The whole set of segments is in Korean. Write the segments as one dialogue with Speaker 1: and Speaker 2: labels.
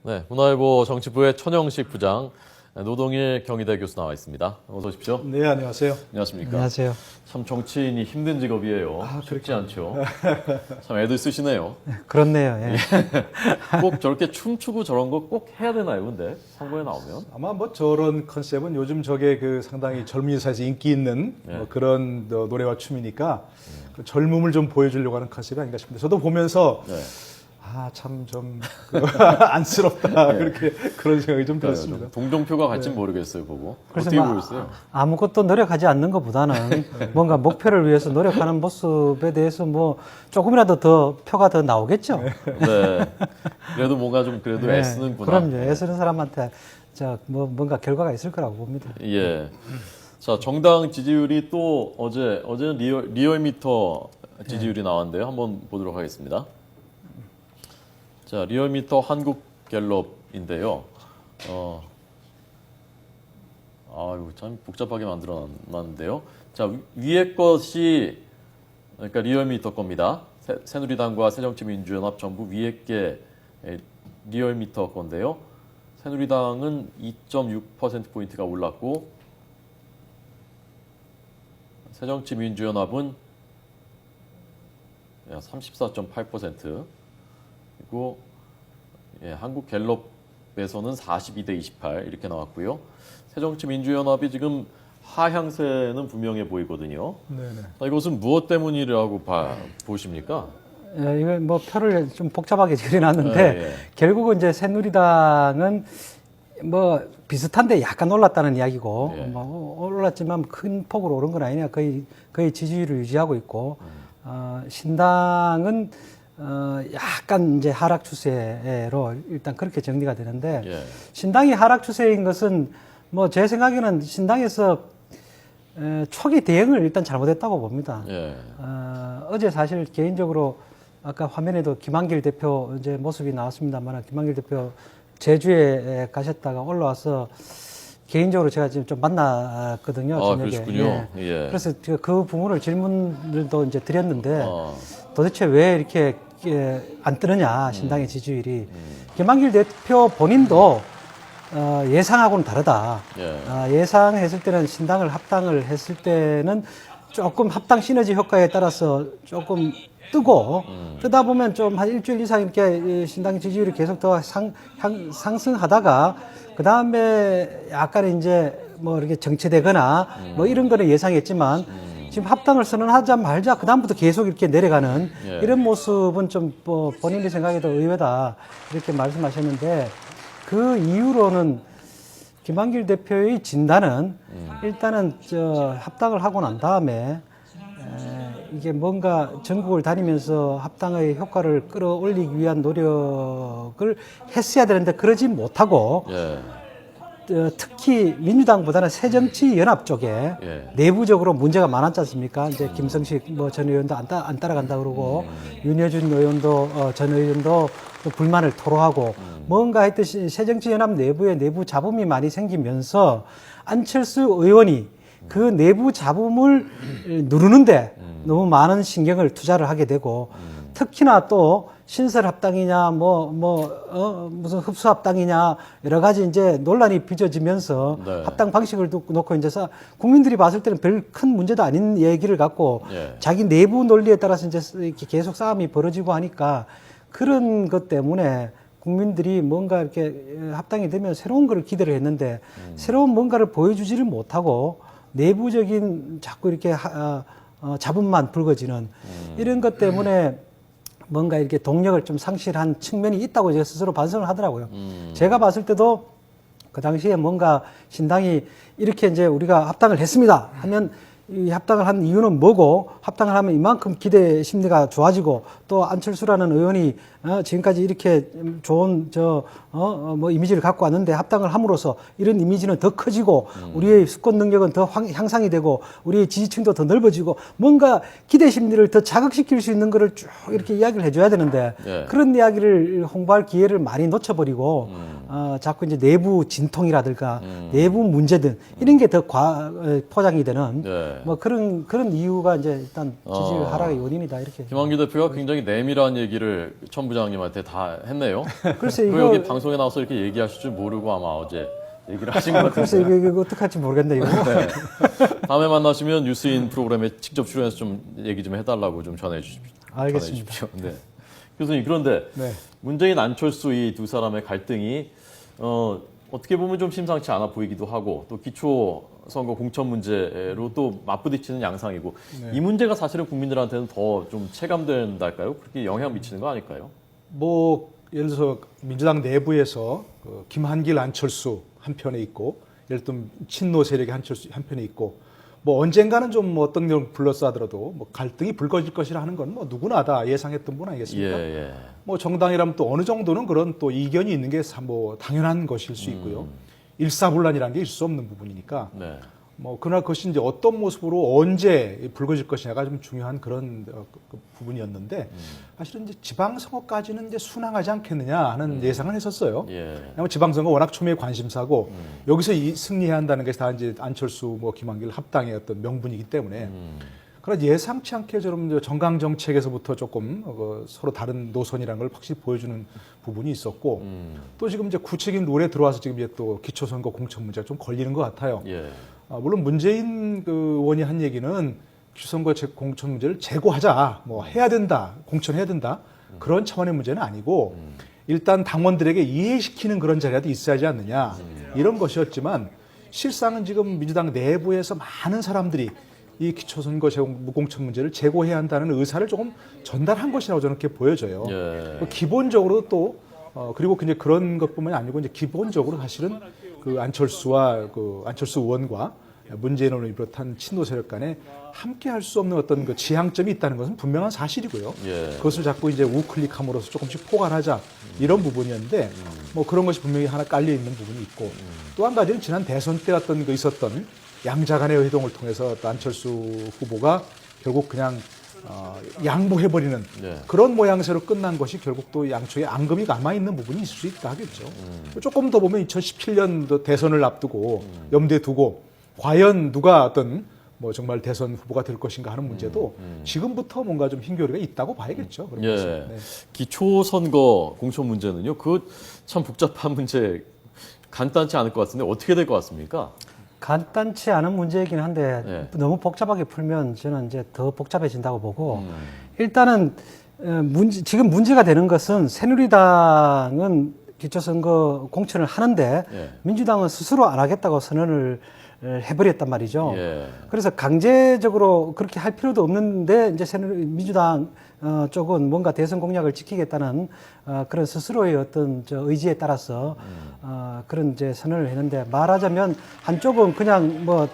Speaker 1: 네, 문화일보 정치부의 천영식 부장, 노동일 경희대 교수 나와 있습니다. 어서 오십시오.
Speaker 2: 네, 안녕하세요.
Speaker 1: 안녕하십니까.
Speaker 3: 안녕하세요.
Speaker 1: 참 정치인이 힘든 직업이에요. 쉽지 않죠. 참 애들 쓰시네요.
Speaker 3: 그렇네요. 예.
Speaker 1: 꼭 저렇게 춤추고 저런 거 꼭 해야 되나요, 근데? 선거에 나오면?
Speaker 2: 아마 뭐 저런 컨셉은 요즘 저게 그 상당히 젊은이 사이에서 인기 있는 뭐 그런 노래와 춤이니까 그 젊음을 좀 보여주려고 하는 컨셉이 아닌가 싶은데 저도 보면서
Speaker 1: 네.
Speaker 2: 참 좀 안쓰럽다 그렇게 그런 생각이 좀 들었습니다.
Speaker 1: 동정표가 갈진 모르겠어요, 보고.
Speaker 3: 그래서
Speaker 1: 어떻게
Speaker 3: 막
Speaker 1: 보였어요?
Speaker 3: 아무것도 노력하지 않는 것보다는 뭔가 목표를 위해서 노력하는 모습에 대해서 뭐 조금이라도 더 표가 더 나오겠죠.
Speaker 1: 네. 그래도 뭔가 좀 그래도
Speaker 3: 네,
Speaker 1: 애쓰는구나.
Speaker 3: 그럼요. 애쓰는 사람한테 뭔가 결과가 있을 거라고 봅니다.
Speaker 1: 예. 자, 정당 지지율이 또 어제는 리얼미터 지지율이 나왔는데요. 한번 보도록 하겠습니다. 자, 리얼미터 한국갤럽인데요. 아유, 참 복잡하게 만들어놨는데요. 자, 위에 것이 그러니까 리얼미터 겁니다. 새누리당과 새정치민주연합 정부 위에 게 리얼미터 건데요. 새누리당은 2.6%포인트가 올랐고 새정치민주연합은 34.8%, 그리고 한국갤럽에서는 42대 28 이렇게 나왔고요. 새정치민주연합이 지금 하향세는 분명해 보이거든요.
Speaker 2: 네네.
Speaker 1: 이것은 무엇 때문이라고 보십니까?
Speaker 3: 이거 뭐 표를 좀 복잡하게 그려놨는데
Speaker 1: 예.
Speaker 3: 결국은 이제 새누리당은 뭐 비슷한데 약간 올랐다는 이야기고
Speaker 1: 예.
Speaker 3: 뭐 올랐지만 큰 폭으로 오른 건 아니냐 거의 지지율을 유지하고 있고 신당은 약간 이제 하락 추세로 일단 그렇게 정리가 되는데
Speaker 1: 예.
Speaker 3: 신당이 하락 추세인 것은 뭐 제 생각에는 신당에서 초기 대응을 일단 잘못했다고 봅니다.
Speaker 1: 예.
Speaker 3: 어제 사실 개인적으로 아까 화면에도 김한길 대표 이제 모습이 나왔습니다만 김한길 대표 제주에 가셨다가 올라와서 개인적으로 제가 지금 좀 만났거든요. 저녁에.
Speaker 1: 그러시군요.
Speaker 3: 예.
Speaker 1: 예.
Speaker 3: 그래서 그 부분을 질문을도 이제 드렸는데 도대체 왜 이렇게 안 뜨느냐 신당의 지지율이 김한길 대표 본인도 예상하고는 다르다.
Speaker 1: 예.
Speaker 3: 예상했을 때는 신당을 합당을 했을 때는 조금 합당 시너지 효과에 따라서 조금 뜨고 뜨다 보면 좀 한 일주일 이상 이렇게 신당 지지율이 계속 더 상승하다가 그 다음에 약간 이제 뭐 이렇게 정체되거나 뭐 이런 거는 예상했지만 지금 합당을 선언하자마자 그 다음부터 계속 이렇게 내려가는 이런 모습은 좀 뭐 본인이 생각해도 의외다 이렇게 말씀하셨는데 그 이후로는 김한길 대표의 진단은 일단은 합당을 하고 난 다음에 이게 뭔가 전국을 다니면서 합당의 효과를 끌어올리기 위한 노력을 했어야 되는데 그러지 못하고
Speaker 1: 예.
Speaker 3: 특히 민주당보다는 새정치연합 쪽에
Speaker 1: 예.
Speaker 3: 내부적으로 문제가 많았지 않습니까? 이제 김성식 전 의원도 안 따라간다 그러고 윤여준 의원도 전 의원도 또 불만을 토로하고 뭔가 하여튼 새정치연합 내부에 내부 잡음이 많이 생기면서 안철수 의원이 그 내부 잡음을 누르는데 너무 많은 신경을 투자를 하게 되고 특히나 또 신설 합당이냐 무슨 흡수 합당이냐 여러 가지 이제 논란이 빚어지면서
Speaker 1: 네.
Speaker 3: 합당 방식을 놓고 이제 국민들이 봤을 때는 별 큰 문제도 아닌 얘기를 갖고
Speaker 1: 예.
Speaker 3: 자기 내부 논리에 따라서 이제 이렇게 계속 싸움이 벌어지고 하니까 그런 것 때문에 국민들이 뭔가 이렇게 합당이 되면 새로운 걸 기대를 했는데 새로운 뭔가를 보여주지를 못하고 내부적인 자꾸 이렇게 잡음만 불거지는 이런 것 때문에 뭔가 이렇게 동력을 좀 상실한 측면이 있다고 제가 스스로 반성을 하더라고요. 제가 봤을 때도 그 당시에 뭔가 신당이 이렇게 이제 우리가 합당을 했습니다 하면 이 합당을 한 이유는 뭐고 합당을 하면 이만큼 기대 심리가 좋아지고 또 안철수라는 의원이 지금까지 이렇게 좋은 뭐 이미지를 갖고 왔는데 합당을 함으로써 이런 이미지는 더 커지고 우리의 수권 능력은 더 향상이 되고 우리의 지지층도 더 넓어지고 뭔가 기대 심리를 더 자극시킬 수 있는 거를 쭉 이렇게 이야기를 해줘야 되는데 그런 이야기를 홍보할 기회를 많이 놓쳐버리고 자꾸 이제 내부 진통이라든가 내부 문제든 이런 게 더 포장이 되는 뭐 그런 이유가 이제 일단 지지율 하락의 요인이다 이렇게.
Speaker 1: 김한길 대표가 굉장히 내밀한 얘기를 천 부장님한테 다 했네요.
Speaker 3: 글쎄
Speaker 1: 왜
Speaker 3: 이거
Speaker 1: 여기 방송에 나와서 이렇게 얘기하실 줄 모르고 아마 어제 얘기를 하신 것
Speaker 3: 글쎄
Speaker 1: 같은데.
Speaker 3: 이거 어떻게 할지 모르겠네 이거.
Speaker 1: 네. 다음에 만나시면 뉴스인 프로그램에 직접 출연해서 좀 얘기 좀 해달라고 좀 전해주십시오.
Speaker 3: 알겠습니다.
Speaker 1: 전해주십시오. 네. 교수님 그런데
Speaker 2: 네.
Speaker 1: 문재인 안철수 이 두 사람의 갈등이 어떻게 보면 좀 심상치 않아 보이기도 하고 또 기초 선거 공천 문제로 또 맞부딪히는 양상이고 이 문제가 사실은 국민들한테는 더 좀 체감된달까요? 그렇게 영향 미치는 거 아닐까요?
Speaker 2: 뭐 예를 들어서 민주당 내부에서 그 김한길, 안철수 한 편에 있고, 예를 들면 친노 세력의 안철수 한 편에 있고, 뭐 언젠가는 좀 뭐 어떤 걸 불러서 하더라도 뭐 갈등이 불거질 것이라 하는 건 뭐 누구나 다 예상했던 분 아니겠습니까?
Speaker 1: 예.
Speaker 2: 뭐 정당이라면 또 어느 정도는 그런 또 이견이 있는 게 뭐 당연한 것일 수 있고요. 일사불란이라는 게 있을 수 없는 부분이니까.
Speaker 1: 네.
Speaker 2: 뭐 그러나 그것이 이제 어떤 모습으로 언제 불거질 것이냐가 좀 중요한 그런 그 부분이었는데 사실은 이제 지방선거까지는 이제 순항하지 않겠느냐 하는 예상을 했었어요.
Speaker 1: 예.
Speaker 2: 왜냐하면 지방선거 워낙 초미의 관심사고 여기서 승리해야 한다는 것이 다 이제 안철수 뭐 김한길 합당의 어떤 명분이기 때문에 그러나 예상치 않게 좀 정강 정책에서부터 조금 서로 다른 노선이라는 걸 확실히 보여주는 부분이 있었고 또 지금 이제 구체적인 룰에 들어와서 지금 이제 또 기초선거 공천 문제가 좀 걸리는 것 같아요.
Speaker 1: 예.
Speaker 2: 물론 문재인 그 의원이 한 얘기는 기초선거 공천 문제를 제고하자, 뭐 해야 된다, 공천해야 된다 그런 차원의 문제는 아니고 일단 당원들에게 이해시키는 그런 자리라도 있어야 하지 않느냐 이런 것이었지만 실상은 지금 민주당 내부에서 많은 사람들이 이 기초선거 무공천 문제를 제고해야 한다는 의사를 조금 전달한 것이라고 저는 그렇게 보여져요.
Speaker 1: 예.
Speaker 2: 기본적으로 또 그리고 이제 그런 것뿐만이 아니고 이제 기본적으로 사실은 그 안철수와 그 안철수 의원과 문재인 의원을 비롯한 친노 세력 간에 함께 할 수 없는 어떤 그 지향점이 있다는 것은 분명한 사실이고요.
Speaker 1: 예.
Speaker 2: 그것을 자꾸 이제 우클릭함으로써 조금씩 포괄하자 이런 부분이었는데 뭐 그런 것이 분명히 하나 깔려 있는 부분이 있고 또 한 가지는 지난 대선 때 어떤 그 있었던 양자 간의 회동을 통해서 또 안철수 후보가 결국 그냥 양보해버리는
Speaker 1: 네.
Speaker 2: 그런 모양새로 끝난 것이 결국 또 양쪽에 앙금이 남아있는 부분이 있을 수 있다 하겠죠. 조금 더 보면 2017년 대선을 앞두고 염두에 두고 과연 누가 어떤 뭐 정말 대선 후보가 될 것인가 하는 문제도 지금부터 뭔가 좀 hin교리가 있다고 봐야겠죠. 그런
Speaker 1: 예.
Speaker 2: 것은. 네.
Speaker 1: 기초선거 공천 문제는요. 그 참 복잡한 문제 간단치 않을 것 같은데 어떻게 될 것 같습니까?
Speaker 3: 간단치 않은 문제이긴 한데
Speaker 1: 네.
Speaker 3: 너무 복잡하게 풀면 저는 이제 더 복잡해진다고 보고 일단은 지금 문제가 되는 것은 새누리당은 기초선거 공천을 하는데
Speaker 1: 예.
Speaker 3: 민주당은 스스로 안 하겠다고 선언을 해버렸단 말이죠.
Speaker 1: 예.
Speaker 3: 그래서 강제적으로 그렇게 할 필요도 없는데 이제 민주당 쪽은 뭔가 대선 공약을 지키겠다는 그런 스스로의 어떤 의지에 따라서 그런 이제 선언을 했는데 말하자면 한쪽은 그냥 뭐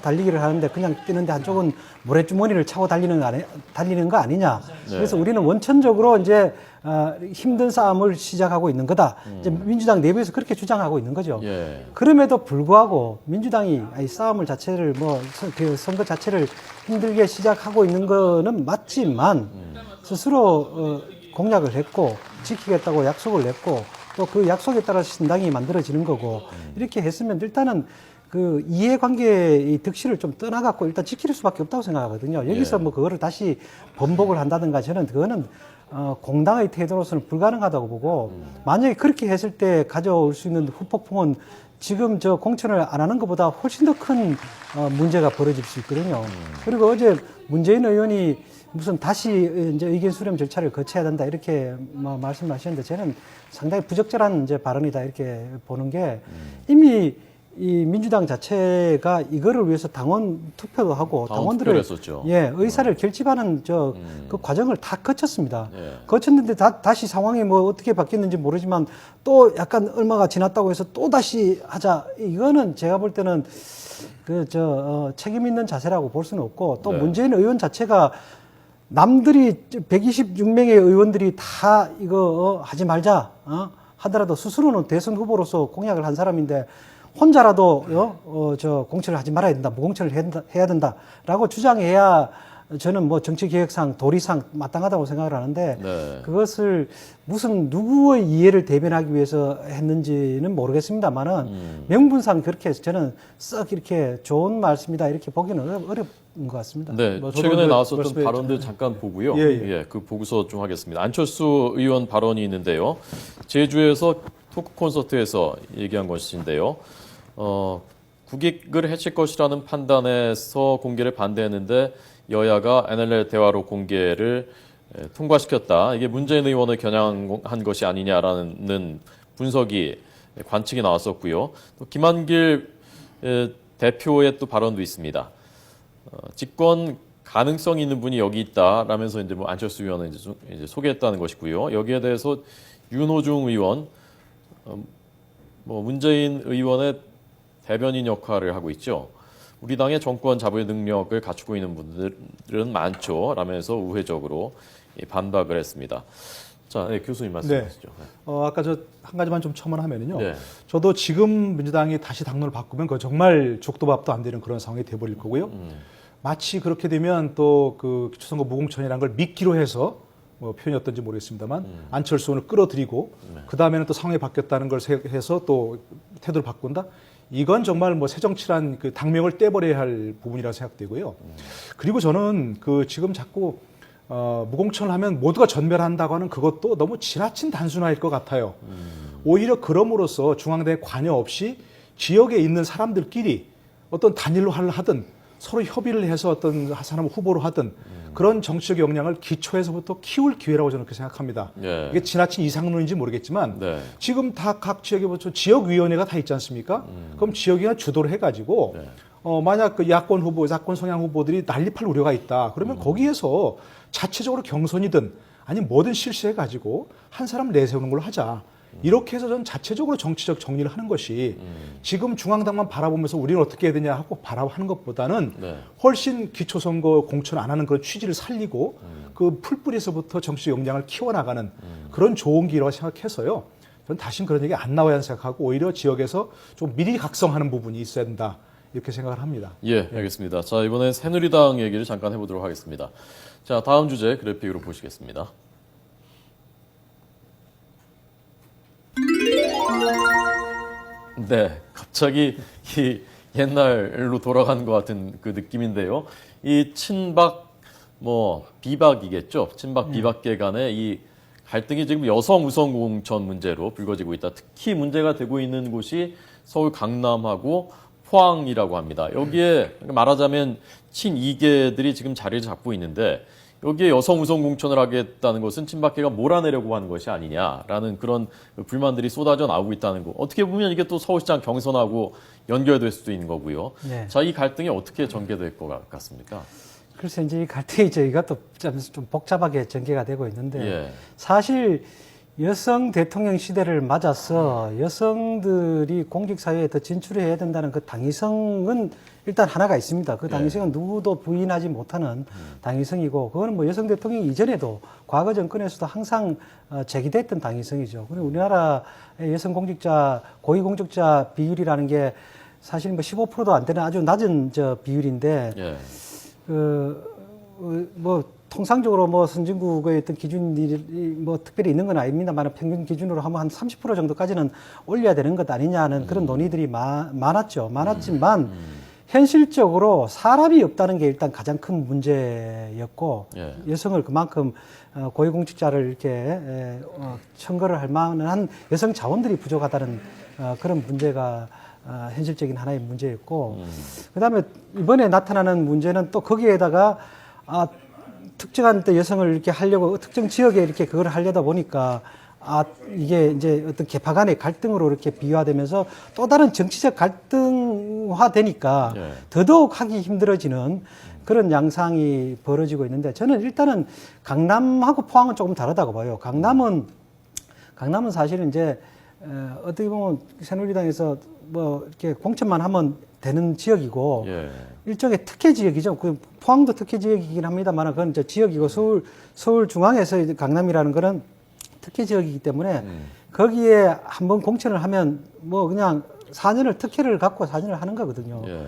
Speaker 3: 달리기를 하는데 그냥 뛰는데 한쪽은 모래주머니를 차고 달리는 거 아니냐.
Speaker 1: 네.
Speaker 3: 그래서 우리는 원천적으로 이제 힘든 싸움을 시작하고 있는 거다. 이제 민주당 내부에서 그렇게 주장하고 있는 거죠.
Speaker 1: 예.
Speaker 3: 그럼에도 불구하고 민주당이 이 싸움을 자체를 그 선거 자체를 힘들게 시작하고 있는 거는 맞지만 스스로 공약을 했고 지키겠다고 약속을 냈고 또 그 약속에 따라서 신당이 만들어지는 거고 이렇게 했으면 일단은 그 이해관계의 득실을 좀 떠나갖고 일단 지킬 수밖에 없다고 생각하거든요. 여기서
Speaker 1: 예.
Speaker 3: 뭐 그거를 다시 번복을 한다든가 저는 그거는 공당의 태도로서는 불가능하다고 보고 만약에 그렇게 했을 때 가져올 수 있는 후폭풍은 지금 저 공천을 안 하는 것보다 훨씬 더 큰 문제가 벌어질 수 있거든요. 그리고 어제 문재인 의원이 무슨 다시 이제 의견 수렴 절차를 거쳐야 된다 이렇게 말씀하셨는데 저는 상당히 부적절한 이제 발언이다 이렇게 보는 게 이미 이 민주당 자체가 이거를 위해서 당원 투표도 하고 당원들을
Speaker 1: 했었죠.
Speaker 3: 예, 의사를 결집하는 그 과정을 다 거쳤습니다.
Speaker 1: 예.
Speaker 3: 거쳤는데 다시 상황이 뭐 어떻게 바뀌었는지 모르지만 또 약간 얼마가 지났다고 해서 또 다시 하자. 이거는 제가 볼 때는 책임 있는 자세라고 볼 수는 없고 또
Speaker 1: 네.
Speaker 3: 문재인 의원 자체가 남들이 126명의 의원들이 다 이거 하지 말자 하더라도 스스로는 대선 후보로서 공약을 한 사람인데 혼자라도 공천을 하지 말아야 된다, 무공천을 해야 된다라고 주장해야 저는 뭐 정치개혁상 도리상 마땅하다고 생각을 하는데
Speaker 1: 네.
Speaker 3: 그것을 무슨 누구의 이해를 대변하기 위해서 했는지는 모르겠습니다만은 명분상 그렇게 해서 저는 썩 이렇게 좋은 말씀이다 이렇게 보기는 어려운 것 같습니다.
Speaker 1: 네,
Speaker 2: 뭐 저도
Speaker 1: 최근에
Speaker 2: 이제
Speaker 1: 나왔었던
Speaker 2: 말씀해
Speaker 1: 발언들 잠깐 보고요.
Speaker 2: 예, 예.
Speaker 1: 그 보고서 좀 하겠습니다. 안철수 의원 발언이 있는데요. 제주에서 토크 콘서트에서 얘기한 것인데요. 국익을 해칠 것이라는 판단에서 공개를 반대했는데 여야가 NLL 대화로 공개를 통과시켰다. 이게 문재인 의원을 겨냥한 것이 아니냐라는 분석이 관측이 나왔었고요. 또 김한길 대표의 또 발언도 있습니다. 집권 가능성이 있는 분이 여기 있다라면서 이제 뭐 안철수 의원을 이제 소개했다는 것이고요. 여기에 대해서 윤호중 의원, 뭐 문재인 의원의 대변인 역할을 하고 있죠. 우리 당의 정권 잡을 능력을 갖추고 있는 분들은 많죠. 라면서 우회적으로 반박을 했습니다. 자, 네, 교수님 말씀하시죠. 네.
Speaker 2: 아까 저 한 가지만 좀 첨언하면요.
Speaker 1: 네.
Speaker 2: 저도 지금 민주당이 다시 당론을 바꾸면 그거 정말 족도밥도 안 되는 그런 상황이 돼버릴 거고요. 마치 그렇게 되면 또 그 기초선거 무공천이라는 걸 미끼로 해서 뭐 표현이 어떤지 모르겠습니다만 안철수 의원을 끌어들이고 그 다음에는 또 상황이 바뀌었다는 걸 해서 또 태도를 바꾼다. 이건 정말 뭐 새정치란 그 당명을 떼버려야 할 부분이라고 생각되고요. 그리고 저는 그 지금 자꾸 무공천을 하면 모두가 전멸한다고 하는 그것도 너무 지나친 단순화일 것 같아요. 오히려 그럼으로써 중앙당의 관여 없이 지역에 있는 사람들끼리 어떤 단일로 하든 서로 협의를 해서 어떤 사람 후보로 하든 그런 정치적 역량을 기초에서부터 키울 기회라고 저는 그렇게 생각합니다.
Speaker 1: 예.
Speaker 2: 이게 지나친 이상론인지 모르겠지만
Speaker 1: 네.
Speaker 2: 지금 다 각 지역에 보면 지역위원회가 다 있지 않습니까? 그럼 지역위가 주도를 해가지고
Speaker 1: 네.
Speaker 2: 만약 그 야권 후보, 야권 성향 후보들이 난립할 우려가 있다. 그러면 거기에서 자체적으로 경선이든 아니면 뭐든 실시해가지고 한 사람 내세우는 걸로 하자. 이렇게 해서 저는 자체적으로 정치적 정리를 하는 것이 지금 중앙당만 바라보면서 우리는 어떻게 해야 되냐 하고 바라보는 것보다는
Speaker 1: 네.
Speaker 2: 훨씬 기초선거 공천 안 하는 그런 취지를 살리고 그 풀뿌리에서부터 정치적 역량을 키워나가는 그런 좋은 기회라고 생각해서요. 저는 다시는 그런 얘기 안 나와야 생각하고 오히려 지역에서 좀 미리 각성하는 부분이 있어야 된다. 이렇게 생각을 합니다.
Speaker 1: 예, 알겠습니다. 자, 이번엔 새누리당 얘기를 잠깐 해보도록 하겠습니다. 자, 다음 주제 그래픽으로 보시겠습니다. 네, 갑자기 이 옛날로 돌아가는 것 같은 그 느낌인데요. 이 친박, 비박이겠죠. 친박, 비박계 간의 이 갈등이 지금 여성 우선 공천 문제로 불거지고 있다. 특히 문제가 되고 있는 곳이 서울 강남하고 포항이라고 합니다. 여기에 말하자면 친이계들이 지금 자리를 잡고 있는데 여기에 여성 우선 공천을 하겠다는 것은 친박계가 몰아내려고 하는 것이 아니냐라는 그런 불만들이 쏟아져 나오고 있다는 거. 어떻게 보면 이게 또 서울시장 경선하고 연결될 수도 있는 거고요.
Speaker 3: 네.
Speaker 1: 자, 이 갈등이 어떻게 전개될 것 같습니까?
Speaker 3: 글쎄 이제 이 갈등이 저희가 또 좀 복잡하게 전개가 되고 있는데
Speaker 1: 예.
Speaker 3: 사실 여성 대통령 시대를 맞아서 여성들이 공직사회에 더 진출해야 된다는 그 당위성은 일단 하나가 있습니다. 그 당위성은 누구도 부인하지 못하는 당위성이고 그거는 뭐 여성 대통령 이전에도 과거 정권에서도 항상 제기됐던 당위성이죠. 그리고 우리나라의 여성 공직자, 고위공직자 비율이라는 게 사실 뭐 15%도 안 되는 아주 낮은 비율인데
Speaker 1: 예.
Speaker 3: 통상적으로 선진국의 어떤 기준이 특별히 있는 건 아닙니다만 평균 기준으로 하면 한 30% 정도까지는 올려야 되는 것 아니냐는 그런 논의들이 많았지만 현실적으로 사람이 없다는 게 일단 가장 큰 문제였고
Speaker 1: 예.
Speaker 3: 여성을 그만큼 고위공직자를 이렇게 청거를 할 만한 여성 자원들이 부족하다는 그런 문제가 현실적인 하나의 문제였고 그다음에 이번에 나타나는 문제는 또 거기에다가 특정한 또 여성을 이렇게 하려고 특정 지역에 이렇게 그걸 하려다 보니까 이게 이제 어떤 계파 간의 갈등으로 이렇게 비화되면서 또 다른 정치적 갈등화되니까
Speaker 1: 예.
Speaker 3: 더더욱 하기 힘들어지는 그런 양상이 벌어지고 있는데 저는 일단은 강남하고 포항은 조금 다르다고 봐요. 강남은 사실은 이제 어떻게 보면 새누리당에서 이렇게 공천만 하면 되는 지역이고
Speaker 1: 예.
Speaker 3: 일종의 특혜 지역이죠. 그 포항도 특혜 지역이긴 합니다만 그건 이제 지역이고 서울 중앙에서 이제 강남이라는 거는 특혜 지역이기 때문에 거기에 한번 공천을 하면 그냥 4년을 특혜를 갖고 4년을 하는 거거든요.
Speaker 1: 예.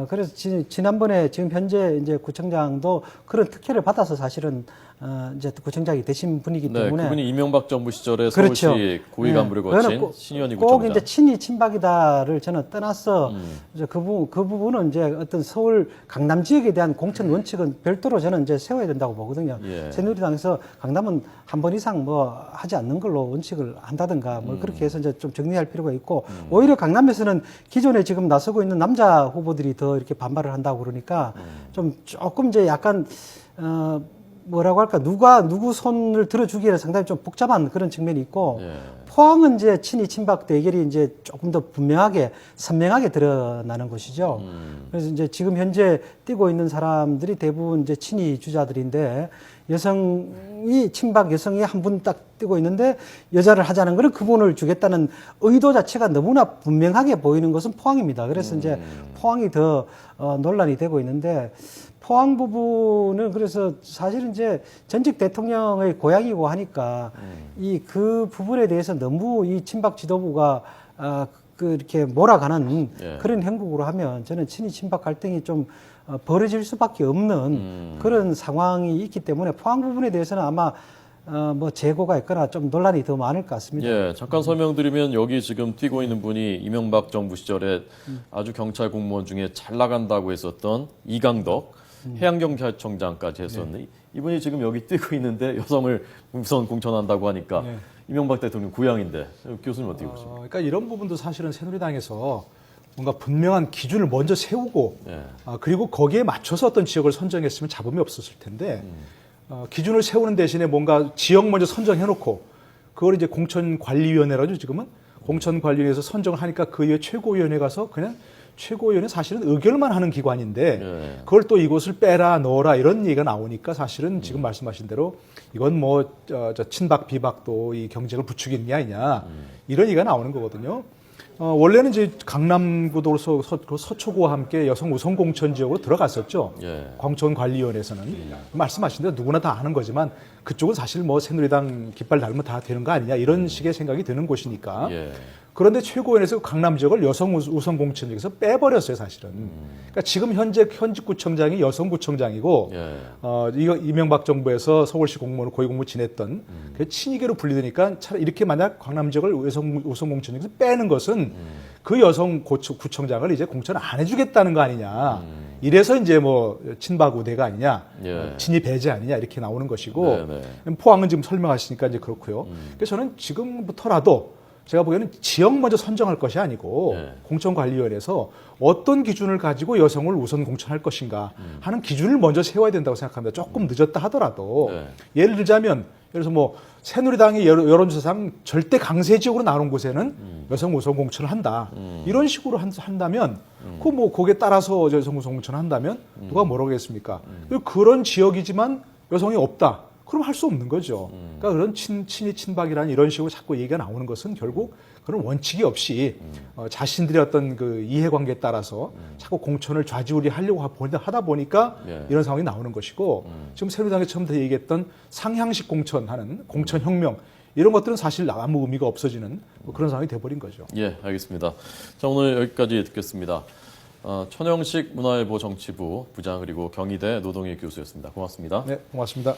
Speaker 3: 그래서 지난번에 지금 현재 이제 구청장도 그런 특혜를 받아서 사실은 이제 구청장이 되신 분이기
Speaker 1: 네,
Speaker 3: 때문에
Speaker 1: 그분이 이명박 정부 시절에
Speaker 3: 그렇죠.
Speaker 1: 서울시 고위 간부를
Speaker 3: 네.
Speaker 1: 거친
Speaker 3: 꼭-
Speaker 1: 신현희
Speaker 3: 꼭
Speaker 1: 구청장.
Speaker 3: 이제 친이 친박이다를 저는 떠나서 이제 그 부분은 이제 어떤 서울 강남 지역에 대한 공천 원칙은 별도로 저는 이제 세워야 된다고 보거든요.
Speaker 1: 예.
Speaker 3: 새누리당에서 강남은 한 번 이상 뭐 하지 않는 걸로 원칙을 한다든가 뭐 그렇게 해서 이제 좀 정리할 필요가 있고 오히려 강남에서는 기존에 지금 나서고 있는 남자 후보들이 더 이렇게 반발을 한다고 그러니까 좀 조금 이제 약간 뭐라고 할까 누구 손을 들어주기에는 상당히 좀 복잡한 그런 측면이 있고
Speaker 1: 예.
Speaker 3: 포항은 이제 친이 친박 대결이 이제 조금 더 분명하게 선명하게 드러나는 것이죠. 그래서 이제 지금 현재 뛰고 있는 사람들이 대부분 이제 친이 주자들인데 여성이 친박 여성이 한 분 딱 뛰고 있는데 여자를 하자는 거는 그분을 주겠다는 의도 자체가 너무나 분명하게 보이는 것은 포항입니다. 그래서 이제 포항이 더 논란이 되고 있는데 포항 부분은 그래서 사실은 이제 전직 대통령의 고향이고 하니까 이 그 부분에 대해서 너무 이 친박 지도부가 이렇게 몰아가는
Speaker 1: 예.
Speaker 3: 그런 형국으로 하면 저는 친이 친박 갈등이 좀 벌어질 수밖에 없는 그런 상황이 있기 때문에 포항 부분에 대해서는 아마 뭐 재고가 있거나 좀 논란이 더 많을 것 같습니다.
Speaker 1: 예, 잠깐 설명드리면 여기 지금 뛰고 있는 분이 이명박 정부 시절에 아주 경찰 공무원 중에 잘 나간다고 했었던 이강덕 해양경찰청장까지 했었는데 이분이 지금 여기 뛰고 있는데 여성을 우선 공천한다고 하니까
Speaker 2: 네.
Speaker 1: 이명박 대통령 고향인데 교수님 어떻게 보십니까?
Speaker 2: 그러니까 이런 부분도 사실은 새누리당에서 뭔가 분명한 기준을 먼저 세우고
Speaker 1: 예.
Speaker 2: 그리고 거기에 맞춰서 어떤 지역을 선정했으면 잡음이 없었을 텐데 기준을 세우는 대신에 뭔가 지역 먼저 선정해놓고 그걸 이제 공천관리위원회라죠 지금은 공천관리위원회에서 선정을 하니까 그 이후에 최고위원회 가서 그냥 최고위원회 사실은 의결만 하는 기관인데
Speaker 1: 예.
Speaker 2: 그걸 또 이곳을 빼라 넣어라 이런 얘기가 나오니까 사실은 지금 말씀하신 대로 이건 뭐 저 친박 비박도 이 경쟁을 부추기는 게 아니냐 이런 얘기가 나오는 거거든요. 원래는 이제 강남구도로서 서초구와 함께 여성 우선 공천 지역으로 들어갔었죠.
Speaker 1: 예.
Speaker 2: 공천관리위원회에서는 말씀하신 대로 누구나 다 아는 거지만 그쪽은 사실 뭐 새누리당 깃발 달면 다 되는 거 아니냐 이런 식의 생각이 드는 곳이니까.
Speaker 1: 예.
Speaker 2: 그런데 최고위원회에서 강남 지역을 여성 우선 공천역에서 빼버렸어요, 사실은. 그러니까 지금 현재 현직구청장이 여성구청장이고,
Speaker 1: 예.
Speaker 2: 이거 이명박 정부에서 서울시 공무원을 고위공무 지냈던 그 친이계로 분리되니까 차라리 이렇게 만약 강남 지역을 여성 우선 공천역에서 빼는 것은 그 여성 구청장을 이제 공천 안 해주겠다는 거 아니냐. 이래서 이제 뭐 친박 우대가 아니냐,
Speaker 1: 예.
Speaker 2: 친이 배제 아니냐 이렇게 나오는 것이고,
Speaker 1: 네,
Speaker 2: 포항은 지금 설명하시니까 이제 그렇고요. 그래서 저는 지금부터라도 제가 보기에는 지역 먼저 선정할 것이 아니고
Speaker 1: 네.
Speaker 2: 공천관리위원회에서 어떤 기준을 가지고 여성을 우선 공천할 것인가 하는 기준을 먼저 세워야 된다고 생각합니다. 조금 늦었다 하더라도
Speaker 1: 네.
Speaker 2: 예를 들자면 예를 들어서 뭐 새누리당이 여론조사상 절대 강세 지역으로 나온 곳에는 여성 우선 공천을 한다. 이런 식으로 한다면 그 뭐 거기에 따라서 여성 우선 공천을 한다면 누가 뭐라고 하겠습니까? 그런 지역이지만 여성이 없다. 그럼 할 수 없는 거죠. 그러니까 그런 친이 친박이라는 이런 식으로 자꾸 얘기가 나오는 것은 결국 그런 원칙이 없이 자신들의 어떤 그 이해관계에 따라서 자꾸 공천을 좌지우지하려고 하다 보니까
Speaker 1: 예.
Speaker 2: 이런 상황이 나오는 것이고 지금 새누리당이 처음부터 얘기했던 상향식 공천하는 공천혁명 이런 것들은 사실 아무 의미가 없어지는 뭐 그런 상황이 돼버린 거죠.
Speaker 1: 예, 알겠습니다. 자, 오늘 여기까지 듣겠습니다. 천영식 문화일보 정치부 부장 그리고 경희대 노동일 교수였습니다. 고맙습니다.
Speaker 2: 네, 고맙습니다.